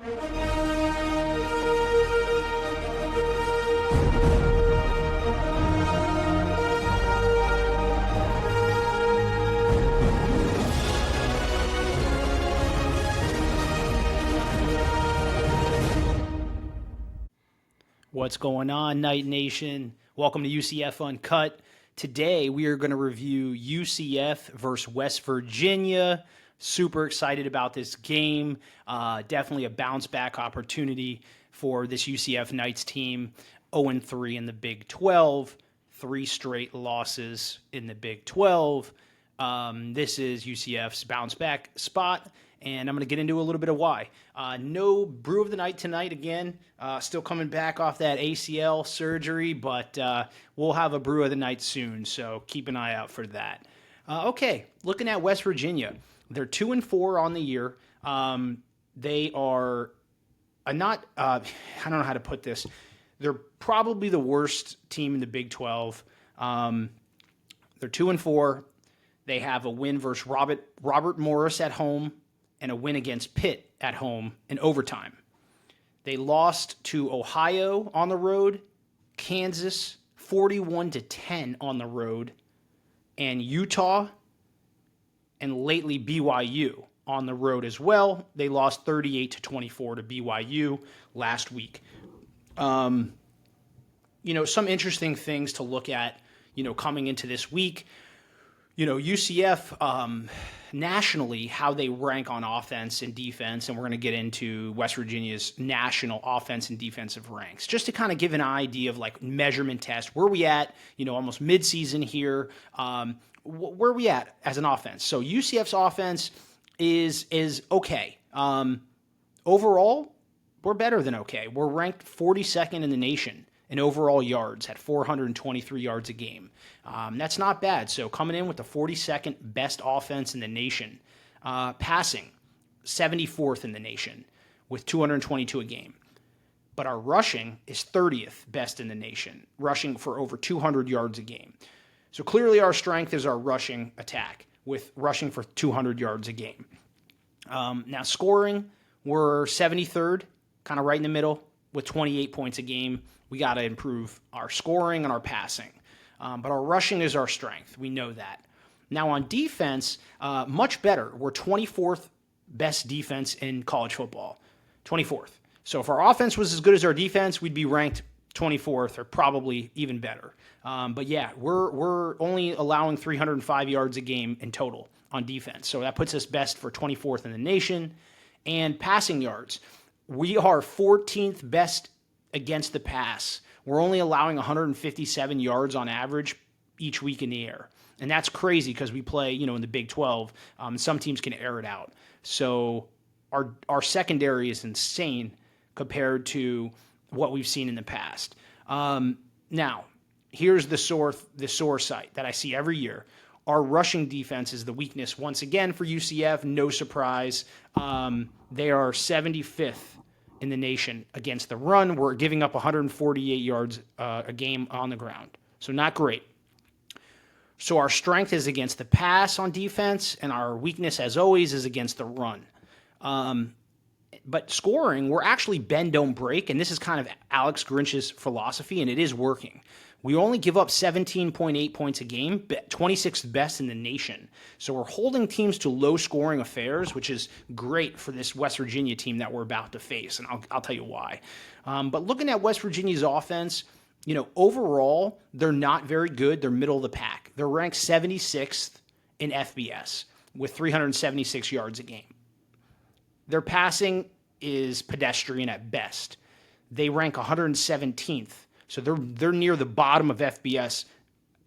What's going on, Night Nation? Welcome to UCF Uncut. Today, we are going to review UCF versus West Virginia. Super excited about this game. Definitely a bounce-back opportunity for this UCF Knights team. 0-3 in the Big 12. 3 straight losses in the Big 12. This is UCF's bounce-back spot, and I'm going to get into a little bit of why. No brew of the night tonight again. Still coming back off that ACL surgery, but we'll have a brew of the night soon, so keep an eye out for that. Okay, looking at West Virginia. They're 2-4 on the year. They are not, I don't know how to put this. They're probably the worst team in the Big 12. They're 2-4. They have a win versus Robert Morris at home and a win against Pitt at home in overtime. They lost to Ohio on the road, Kansas 41-10 on the road, and Utah and lately BYU on the road as well. They lost 38-24 to BYU last week. Some interesting things to look at, coming into this week. UCF nationally, how they rank on offense and defense, and we're going to get into West Virginia's national offense and defensive ranks, just to kind of give an idea of like measurement test. Where we at, almost midseason here, where are we at as an offense? So UCF's offense is okay. Overall, we're better than okay. We're ranked 42nd in the nation in overall yards at 423 yards a game. That's not bad. So coming in with the 42nd best offense in the nation. Passing, 74th in the nation with 222 a game. But our rushing is 30th best in the nation, rushing for over 200 yards a game. So clearly our strength is our rushing attack with rushing for 200 yards a game. Now scoring, we're 73rd, kind of right in the middle with 28 points a game. We got to improve our scoring and our passing. But our rushing is our strength. We know that. Now on defense, much better. We're 24th best defense in college football. 24th. So if our offense was as good as our defense, we'd be ranked 24th or probably even better. But yeah, we're only allowing 305 yards a game in total on defense. So that puts us best for 24th in the nation. And passing yards, we are 14th best against the pass. We're only allowing 157 yards on average each week in the air. And that's crazy because we play, in the Big 12. Some teams can air it out. So our secondary is insane compared to what we've seen in the past. Now, here's the sore site that I see every year. Our rushing defense is the weakness once again for UCF. No surprise. They are 75th in the nation against the run. We're giving up 148 yards a game on the ground. So not great. So our strength is against the pass on defense, and our weakness, as always, is against the run. But scoring, we're actually bend, don't break, and this is kind of Alex Grinch's philosophy, and it is working. We only give up 17.8 points a game, 26th best in the nation. So we're holding teams to low-scoring affairs, which is great for this West Virginia team that we're about to face, and I'll tell you why. But looking at West Virginia's offense, overall, they're not very good. They're middle of the pack. They're ranked 76th in FBS with 376 yards a game. Their passing is pedestrian at best. They rank 117th. So they're near the bottom of FBS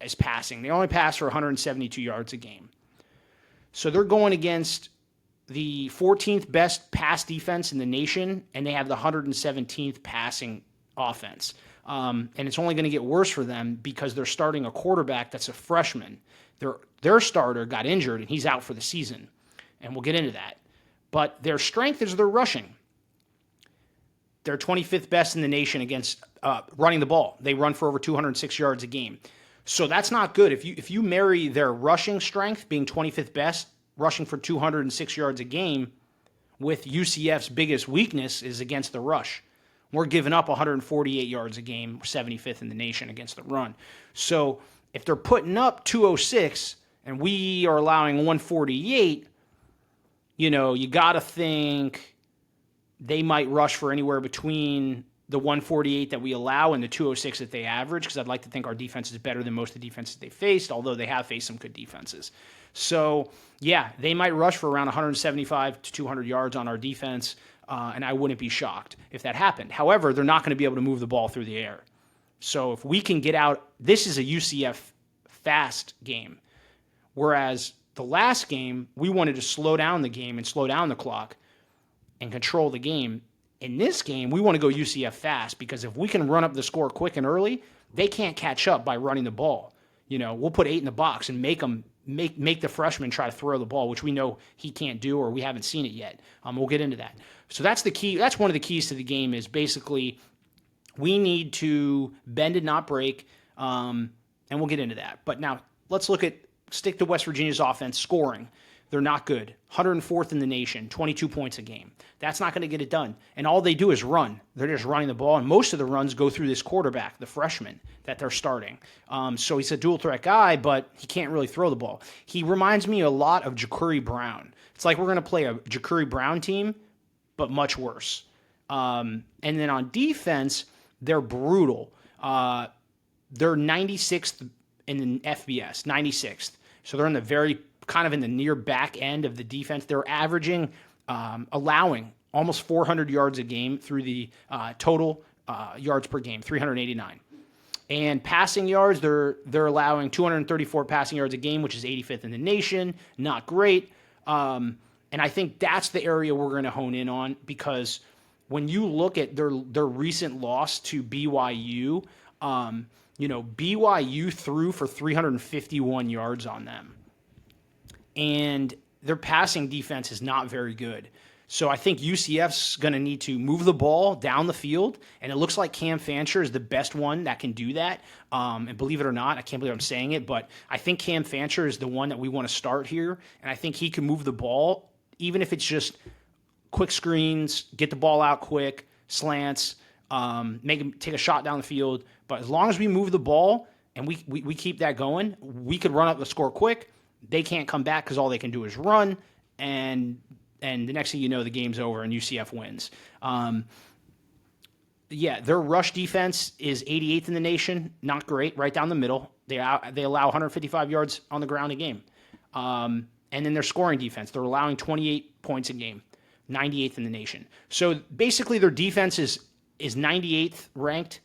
as passing. They only pass for 172 yards a game. So they're going against the 14th best pass defense in the nation, and they have the 117th passing offense. And it's only going to get worse for them because they're starting a quarterback that's a freshman. Their starter got injured, and he's out for the season. And we'll get into that. But their strength is their rushing. They're 25th best in the nation against running the ball. They run for over 206 yards a game. So that's not good. If you marry their rushing strength, being 25th best, rushing for 206 yards a game, with UCF's biggest weakness is against the rush. We're giving up 148 yards a game, 75th in the nation against the run. So if they're putting up 206 and we are allowing 148, you got to think they might rush for anywhere between the 148 that we allow and the 206 that they average, because I'd like to think our defense is better than most of the defenses they faced, although they have faced some good defenses. So, yeah, they might rush for around 175 to 200 yards on our defense, and I wouldn't be shocked if that happened. However, they're not going to be able to move the ball through the air. So if we can get out, this is a UCF fast game, whereas the last game, we wanted to slow down the game and slow down the clock and control the game. In this game, we want to go UCF fast, because if we can run up the score quick and early, they can't catch up by running the ball. We'll put 8 in the box and make the freshman try to throw the ball, which we know he can't do, or we haven't seen it yet. We'll get into that. So that's the key. That's one of the keys to the game, is basically we need to bend and not break, and we'll get into that. But now let's stick to West Virginia's offense scoring. They're not good. 104th in the nation, 22 points a game. That's not going to get it done. And all they do is run. They're just running the ball, and most of the runs go through this quarterback, the freshman that they're starting. So he's a dual threat guy, but he can't really throw the ball. He reminds me a lot of Ja'Cory Brown. It's like we're going to play a Ja'Cory Brown team, but much worse. And then on defense, they're brutal. They're 96th in the FBS, 96th. So they're in the kind of in the near back end of the defense. They're averaging, allowing almost 400 yards a game through the total yards per game, 389. And passing yards, they're allowing 234 passing yards a game, which is 85th in the nation. Not great. And I think that's the area we're going to hone in on, because when you look at their recent loss to BYU, BYU threw for 351 yards on them. And their passing defense is not very good. So I think UCF's going to need to move the ball down the field, and it looks like Cam Fancher is the best one that can do that. And believe it or not, I can't believe I'm saying it, but I think Cam Fancher is the one that we want to start here, and I think he can move the ball, even if it's just quick screens, get the ball out quick, slants, make him take a shot down the field. But as long as we move the ball and we keep that going, we could run up the score quick. They can't come back because all they can do is run, and the next thing you know, the game's over and UCF wins. Their rush defense is 88th in the nation, not great, right down the middle. They allow 155 yards on the ground a game. And then their scoring defense, they're allowing 28 points a game, 98th in the nation. So basically their defense is 98th ranked,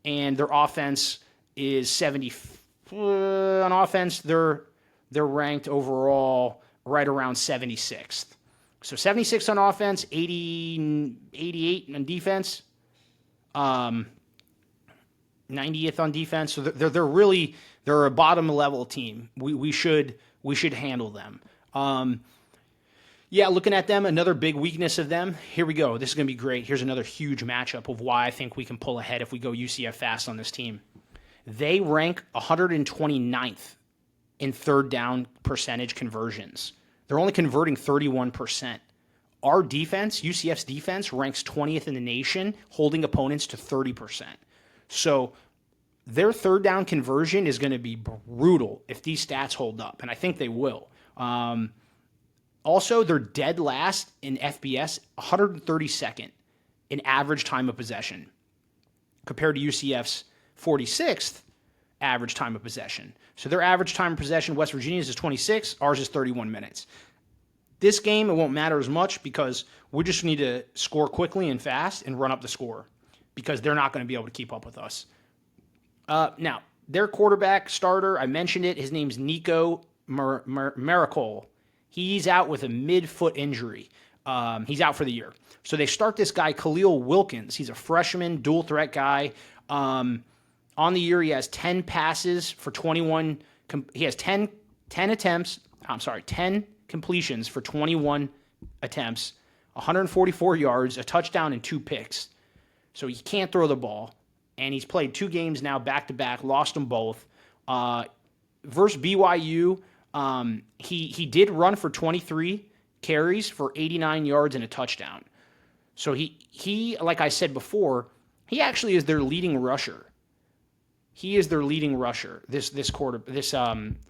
and their offense is 70. On offense, they're ranked overall right around 76th. So 76 on offense, 88 on defense, 90th on defense. So they're a bottom level team. We should handle them. Looking at them, another big weakness of them. Here we go. This is going to be great. Here's another huge matchup of why I think we can pull ahead if we go UCF fast on this team. They rank 129th in third down percentage conversions. They're only converting 31%. Our defense, UCF's defense, ranks 20th in the nation, holding opponents to 30%. So their third down conversion is going to be brutal if these stats hold up, and I think they will. Also, they're dead last in FBS, 132nd in average time of possession, compared to UCF's 46th average time of possession. So their average time of possession, West Virginia's is 26, ours is 31 minutes. This game, it won't matter as much because we just need to score quickly and fast and run up the score, because they're not going to be able to keep up with us. Now, their quarterback starter, I mentioned it, his name's Nico Maricol. He's out with a mid-foot injury. He's out for the year. So they start this guy, Khalil Wilkins. He's a freshman, dual-threat guy. On the year, he has 10 passes for 21. He has 10 completions for 21 attempts, 144 yards, a touchdown, and 2 picks. So he can't throw the ball. And he's played 2 games now back-to-back, lost them both. Versus BYU, he did run for 23 carries for 89 yards and a touchdown. So he like I said before, he actually is their leading rusher. He is their leading rusher. This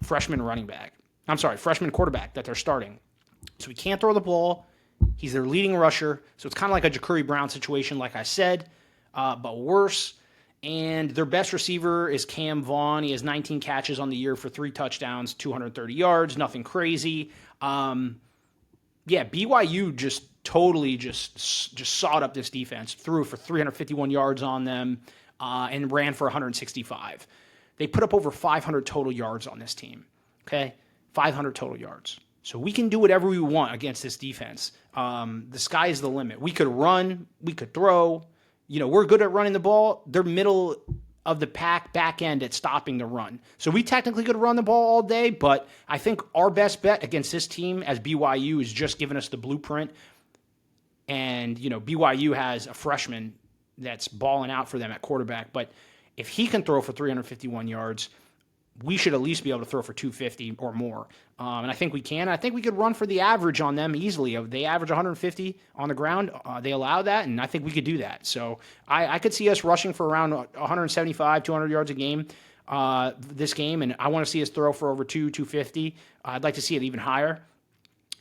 freshman running back. I'm sorry, freshman quarterback that they're starting. So he can't throw the ball. He's their leading rusher. So it's kind of like a Ja'Cory Brown situation, like I said, but worse. And their best receiver is Cam Vaughn. He has 19 catches on the year for 3 touchdowns, 230 yards, nothing crazy. BYU just totally just sawed up this defense, threw for 351 yards on them, and ran for 165. They put up over 500 total yards on this team, okay? 500 total yards. So we can do whatever we want against this defense. The sky is the limit. We could run. We could throw. We're good at running the ball. They're middle of the pack, back end at stopping the run. So we technically could run the ball all day, but I think our best bet against this team as BYU is just giving us the blueprint. And, BYU has a freshman that's balling out for them at quarterback. But if he can throw for 351 yards, we should at least be able to throw for 250 or more. And I think we can. I think we could run for the average on them easily. They average 150 on the ground. They allow that, and I think we could do that. So I could see us rushing for around 175, 200 yards a game this game, and I want to see us throw for over 250. I'd like to see it even higher.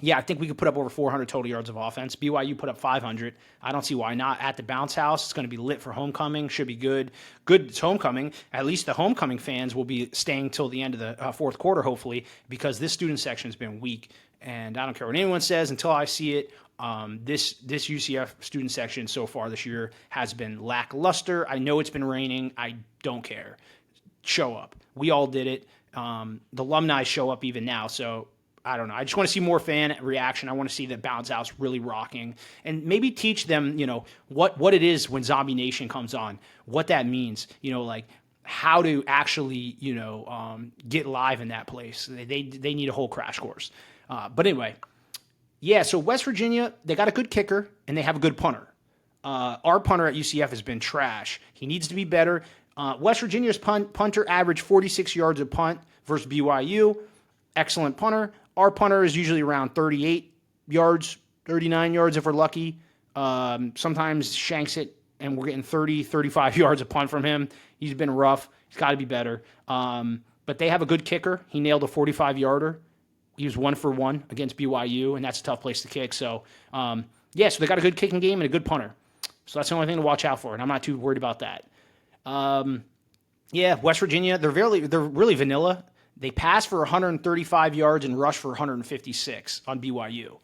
Yeah, I think we could put up over 400 total yards of offense. BYU put up 500. I don't see why not. At the bounce house, it's going to be lit for homecoming. Should be good. Good, it's homecoming. At least the homecoming fans will be staying till the end of the fourth quarter, hopefully, because this student section has been weak. And I don't care what anyone says until I see it. This UCF student section so far this year has been lackluster. I know it's been raining. I don't care. Show up. We all did it. The alumni show up even now, so I don't know. I just want to see more fan reaction. I want to see the bounce house really rocking and maybe teach them, what it is when Zombie Nation comes on, what that means, like how to actually, get live in that place. They need a whole crash course. But anyway, yeah, so West Virginia, they got a good kicker and they have a good punter. Our punter at UCF has been trash. He needs to be better. West Virginia's punter averaged 46 yards a punt versus BYU. Excellent punter. Our punter is usually around 38 yards, 39 yards if we're lucky. Sometimes shanks it, and we're getting 30, 35 yards a punt from him. He's been rough. He's got to be better. But they have a good kicker. He nailed a 45-yarder. He was 1 for 1 against BYU, and that's a tough place to kick. So, so they got a good kicking game and a good punter. So that's the only thing to watch out for, and I'm not too worried about that. West Virginia, they're really vanilla. They pass for 135 yards and rush for 156 on BYU.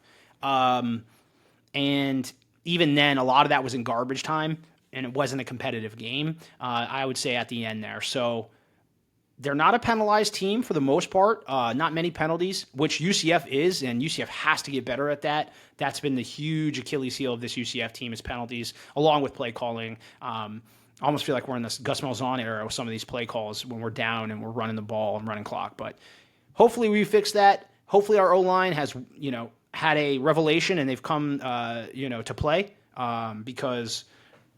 And even then, a lot of that was in garbage time, and it wasn't a competitive game, I would say, at the end there. So they're not a penalized team for the most part, not many penalties, which UCF is, and UCF has to get better at that. That's been the huge Achilles heel of this UCF team is penalties, along with play calling. I almost feel like we're in this Gus Malzahn era with some of these play calls when we're down and we're running the ball and running clock. But hopefully we fix that. Hopefully our O-line has, had a revelation and they've come, to play because,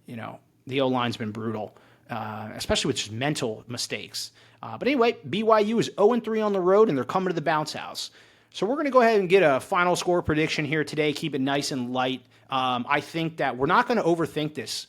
the O-line's been brutal, especially with just mental mistakes. But anyway, BYU is 0-3 on the road and they're coming to the bounce house. So we're going to go ahead and get a final score prediction here today. Keep it nice and light. I think that we're not going to overthink this.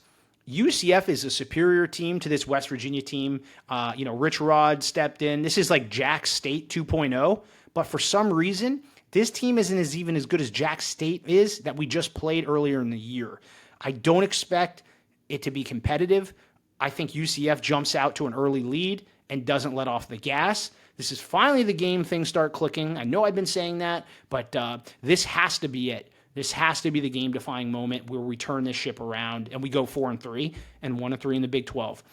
UCF is a superior team to this West Virginia team. Rich Rod stepped in. This is like Jack State 2.0, but for some reason, this team isn't even as good as Jack State is that we just played earlier in the year. I don't expect it to be competitive. I think UCF jumps out to an early lead and doesn't let off the gas. This is finally the game things start clicking. I know I've been saying that, but this has to be it. This has to be the game-defining moment where we turn this ship around and we go 4-3 and 1-3 in the Big 12.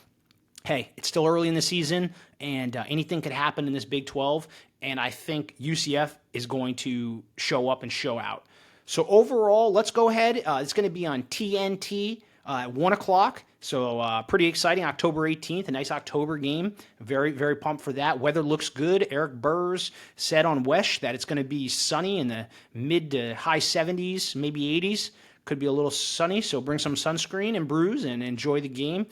Hey, it's still early in the season, and anything could happen in this Big 12, and I think UCF is going to show up and show out. So overall, let's go ahead. It's going to be on TNT at 1 o'clock. So pretty exciting, October 18th, a nice October game. Very, very pumped for that. Weather looks good. Eric Burrs said on Wesh that it's going to be sunny in the mid to high 70s, maybe 80s. Could be a little sunny, so bring some sunscreen and brews and enjoy the game.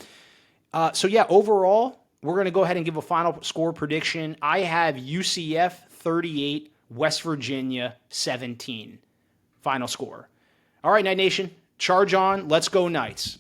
Overall, we're going to go ahead and give a final score prediction. I have UCF 38, West Virginia 17. final score. All right, Knight Nation, charge on. Let's go Knights.